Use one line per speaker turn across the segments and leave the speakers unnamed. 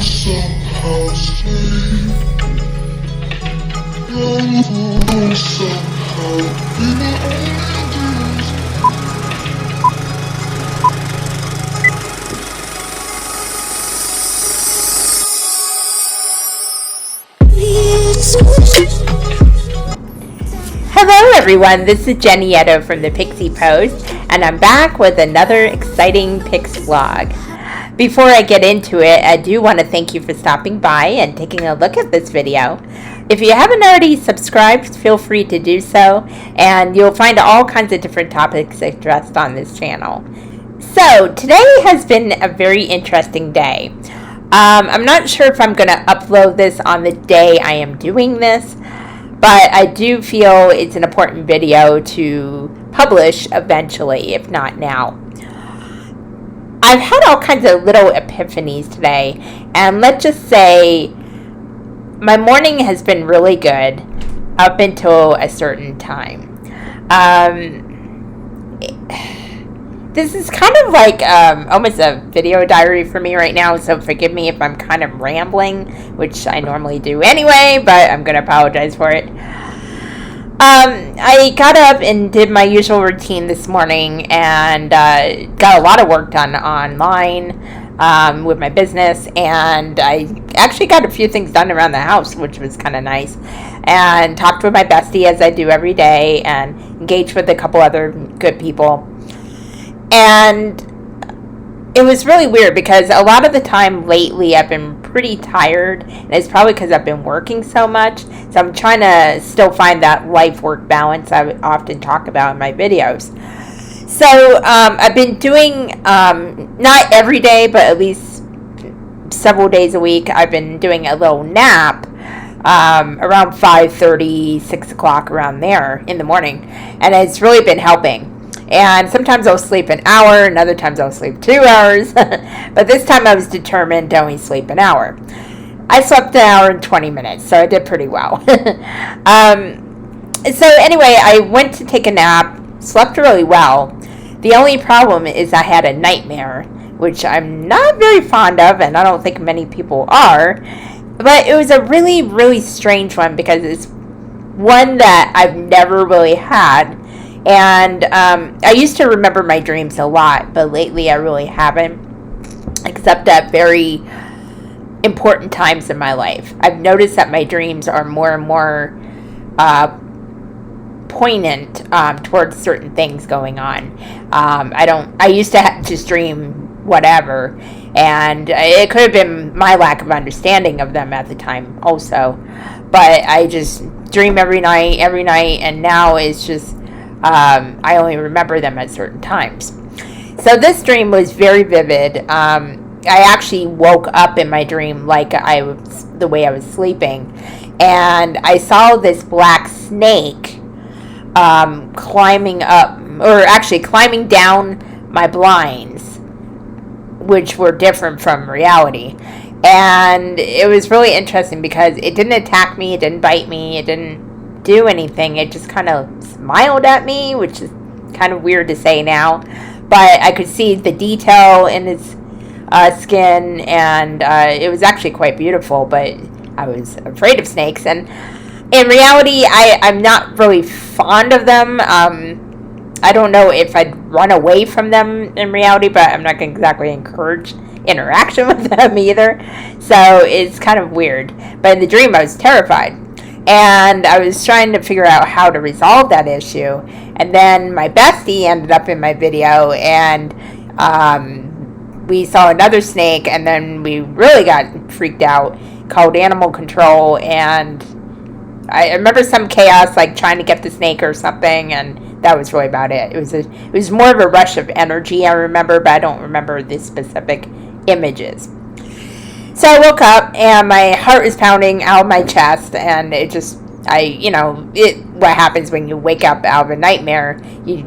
somehow stay. You'll somehow be my only dreams.
Hello everyone, this is Jenny Edo from the Pixie Post, and I'm back with another exciting Pix vlog. Before I get into it, I do want to thank you for stopping by and taking a look at this video. If you haven't already subscribed, feel free to do so, and you'll find all kinds of different topics addressed on this channel. So, today has been a very interesting day. I'm not sure if I'm going to upload this on the day I am doing this, but I do feel it's an important video to publish eventually, if not now. I've had all kinds of little epiphanies today, and let's just say my morning has been really good up until a certain time. This is kind of like almost a video diary for me right now, so forgive me if I'm kind of rambling, which I normally do anyway, but I'm going to apologize for it. I got up and did my usual routine this morning and got a lot of work done online with my business, and I actually got a few things done around the house, which was kind of nice, and talked with my bestie as I do every day and engaged with a couple other good people. And it was really weird because a lot of the time lately I've been pretty tired, and it's probably because I've been working so much. So I'm trying to still find that life-work balance I often talk about in my videos. So I've been doing, not every day, but at least several days a week, I've been doing a little nap around 5:30, 6 o'clock, around there in the morning. And it's really been helping. And sometimes I'll sleep an hour, and other times I'll sleep 2 hours. But this time I was determined to only sleep an hour. I slept an hour and 20 minutes, so I did pretty well. So anyway, I went to take a nap, slept really well. The only problem is I had a nightmare, which I'm not very fond of, and I don't think many people are. But it was a really, really strange one because it's one that I've never really had. And I used to remember my dreams a lot, but lately I really haven't, except at very important times in my life. I've noticed that my dreams are more and more poignant towards certain things going on. I used to just dream whatever, and it could have been my lack of understanding of them at the time also. But I just dream every night, and now it's just I only remember them at certain times. So this dream was very vivid. I actually woke up in my dream like the way I was sleeping, and I saw this black snake climbing down my blinds, which were different from reality. And it was really interesting because it didn't attack me, it didn't bite me, it didn't do anything. It just kind of smiled at me, which is kind of weird to say now, but I could see the detail in its skin, and it was actually quite beautiful. But I was afraid of snakes, and in reality I'm not really fond of them. I don't know if I'd run away from them in reality, but I'm not going to exactly encourage interaction with them either, so it's kind of weird. But in the dream I was terrified, and I was trying to figure out how to resolve that issue. And then my bestie ended up in my video, and we saw another snake, and then we really got freaked out, called animal control, and I remember some chaos, like trying to get the snake or something, and that was really about it. It was more of a rush of energy, I remember, but I don't remember the specific images. So I woke up, and my heart was pounding out of my chest, and it just, what happens when you wake up out of a nightmare, you're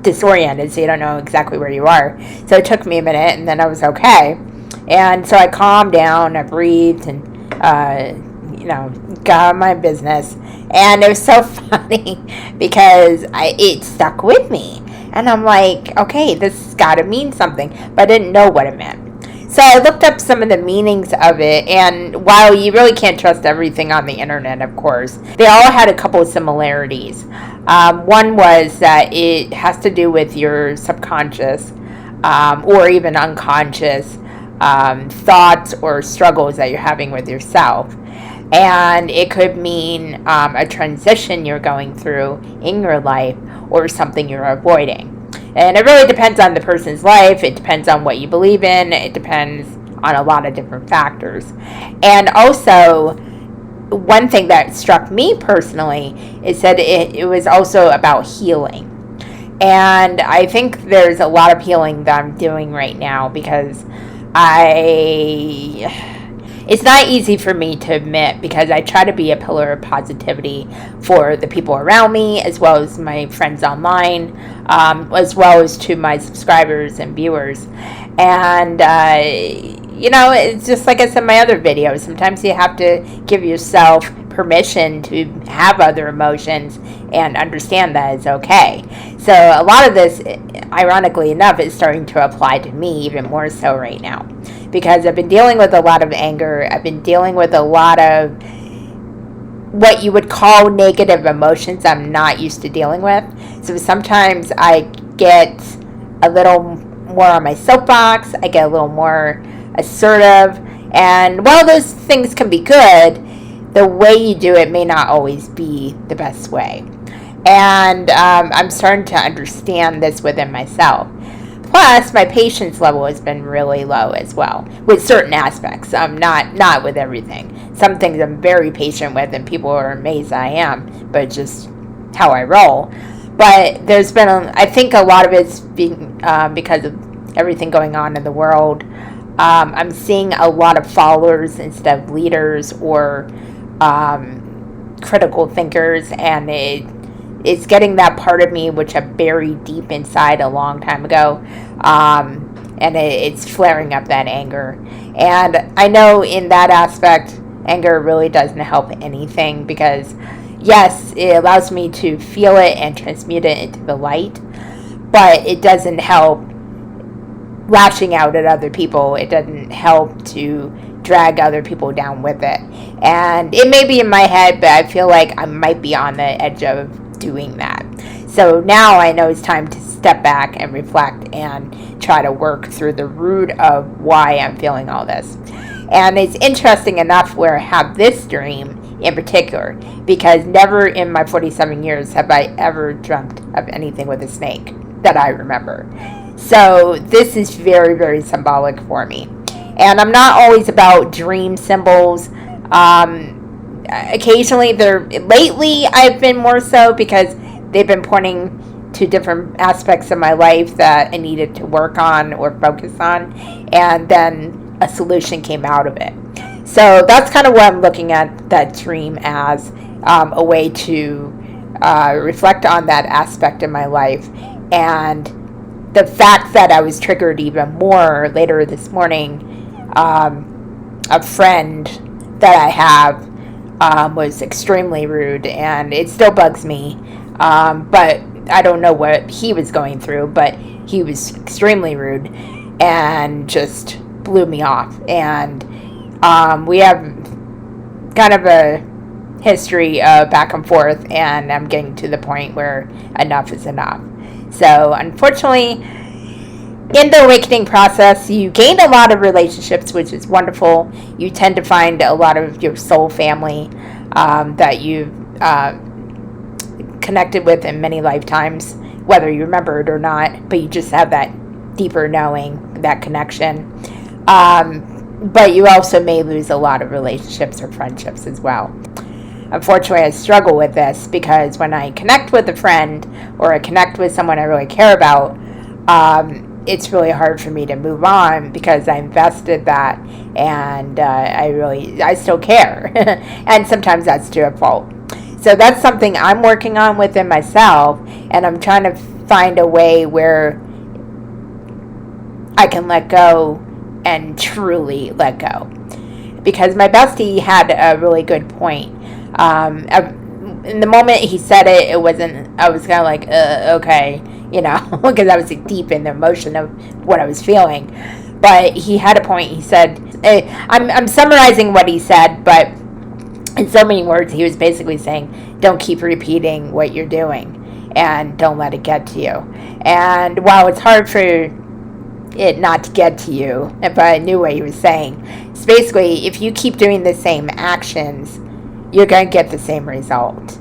disoriented, so you don't know exactly where you are. So it took me a minute, and then I was okay. And so I calmed down, I breathed, and, got on my business. And it was so funny because it stuck with me. And I'm like, okay, this has got to mean something, but I didn't know what it meant. So I looked up some of the meanings of it, and while you really can't trust everything on the internet, of course, they all had a couple of similarities. One was that it has to do with your subconscious or even unconscious thoughts or struggles that you're having with yourself. And it could mean a transition you're going through in your life or something you're avoiding. And it really depends on the person's life. It depends on what you believe in. It depends on a lot of different factors. And also, one thing that struck me personally is that it was also about healing. And I think there's a lot of healing that I'm doing right now because it's not easy for me to admit because I try to be a pillar of positivity for the people around me, as well as my friends online, as well as to my subscribers and viewers. And, it's just like I said in my other videos. Sometimes you have to give yourself permission to have other emotions and understand that it's okay. So a lot of this, ironically enough, is starting to apply to me even more so right now. Because I've been dealing with a lot of anger. I've been dealing with a lot of what you would call negative emotions I'm not used to dealing with. So sometimes I get a little more on my soapbox. I get a little more assertive. And while those things can be good, the way you do it may not always be the best way. And I'm starting to understand this within myself. Plus, my patience level has been really low as well with certain aspects. Not with everything. Some things I'm very patient with, and people are amazed I am, but it's just how I roll. But there's been, I think, a lot of it's being because of everything going on in the world. I'm seeing a lot of followers instead of leaders or critical thinkers, and it's getting that part of me which I buried deep inside a long time ago, and it's flaring up that anger. And I know in that aspect, anger really doesn't help anything because, yes, it allows me to feel it and transmute it into the light, but it doesn't help lashing out at other people. It doesn't help to drag other people down with it. And it may be in my head, but I feel like I might be on the edge of doing that. So now I know it's time to step back and reflect and try to work through the root of why I'm feeling all this. And it's interesting enough where I have this dream in particular, because never in my 47 years have I ever dreamt of anything with a snake that I remember. So this is very, very symbolic for me. And I'm not always about dream symbols. Occasionally, lately I've been more so because they've been pointing to different aspects of my life that I needed to work on or focus on, and then a solution came out of it. So that's kind of what I'm looking at that dream as, a way to reflect on that aspect of my life. And the fact that I was triggered even more later this morning, a friend that I have was extremely rude, and it still bugs me. But I don't know what he was going through, but he was extremely rude and just blew me off. And we have kind of a history of back and forth, and I'm getting to the point where enough is enough. So unfortunately, in the awakening process, you gained a lot of relationships, which is wonderful. You tend to find a lot of your soul family that you've connected with in many lifetimes, whether you remember it or not, but you just have that deeper knowing, that connection. But you also may lose a lot of relationships or friendships as well. Unfortunately, I struggle with this because when I connect with a friend or I connect with someone I really care about, it's really hard for me to move on because I invested that, and I still care. And sometimes that's to a fault. So that's something I'm working on within myself, and I'm trying to find a way where I can let go and truly let go. Because my bestie had a really good point. In the moment he said it, I was kind of like, okay, because I was deep in the emotion of what I was feeling. But he had a point. He said, I'm summarizing what he said, but in so many words, he was basically saying, don't keep repeating what you're doing and don't let it get to you. And while it's hard for it not to get to you, but I knew what he was saying. It's basically, if you keep doing the same actions, you're going to get the same result.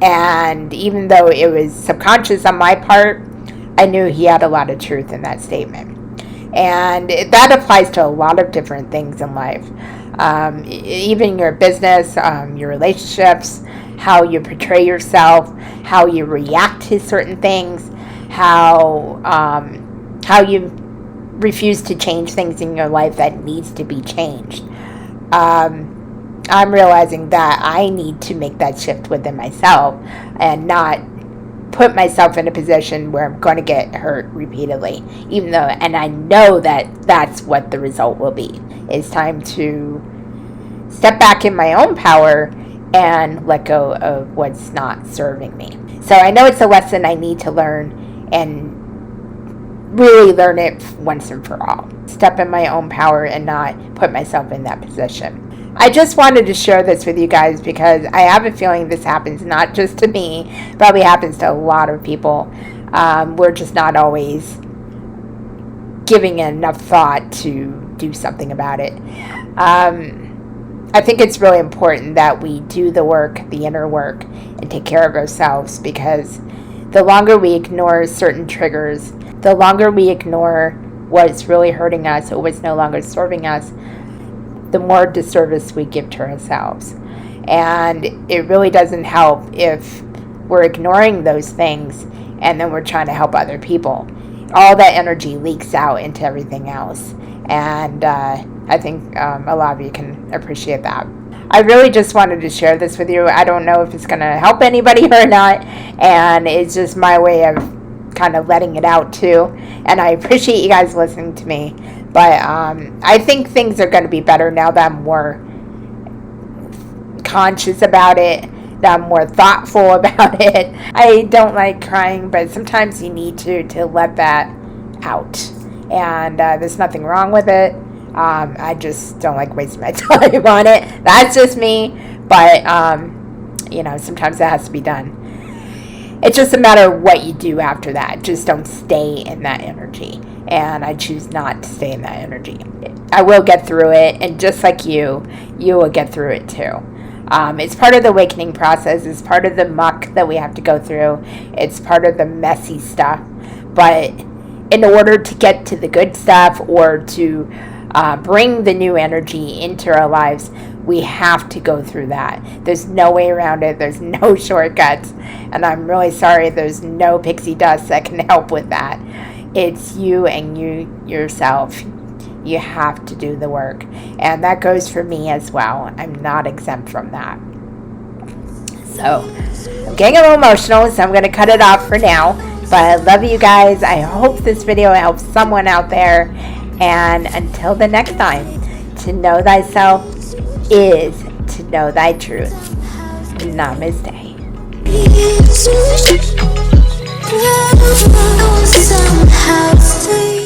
And even though it was subconscious on my part, I knew he had a lot of truth in that statement. And that applies to a lot of different things in life. Even your business, your relationships, how you portray yourself, how you react to certain things, how you refuse to change things in your life that needs to be changed. I'm realizing that I need to make that shift within myself and not put myself in a position where I'm going to get hurt repeatedly, even though, and I know that that's what the result will be. It's time to step back in my own power and let go of what's not serving me. So I know it's a lesson I need to learn and really learn it once and for all. Step in my own power and not put myself in that position. I just wanted to share this with you guys because I have a feeling this happens not just to me, probably happens to a lot of people. We're just not always giving enough thought to do something about it. I think it's really important that we do the work, the inner work, and take care of ourselves, because the longer we ignore certain triggers, the longer we ignore what's really hurting us or what's no longer serving us, the more disservice we give to ourselves. And it really doesn't help if we're ignoring those things and then we're trying to help other people. All that energy leaks out into everything else. And I think a lot of you can appreciate that. I really just wanted to share this with you. I don't know if it's going to help anybody or not. And it's just my way of kind of letting it out too. And I appreciate you guys listening to me. But I think things are going to be better now that I'm more conscious about it, that I'm more thoughtful about it. I don't like crying, but sometimes you need to let that out. And there's nothing wrong with it. I just don't like wasting my time on it. That's just me. But, sometimes that has to be done. It's just a matter of what you do after that. Just don't stay in that energy. And I choose not to stay in that energy. I will get through it. And just like you will get through it too. It's part of the awakening process. It's part of the muck that we have to go through. It's part of the messy stuff. But in order to get to the good stuff or to bring the new energy into our lives, we have to go through that. There's no way around it. There's no shortcuts. And I'm really sorry there's no pixie dust that can help with that. It's you and you yourself. You have to do the work. And that goes for me as well. I'm not exempt from that. So, I'm getting a little emotional, so I'm going to cut it off for now. But I love you guys. I hope this video helps someone out there. And until the next time, to know thyself is to know thy truth. Namaste. Somehow stay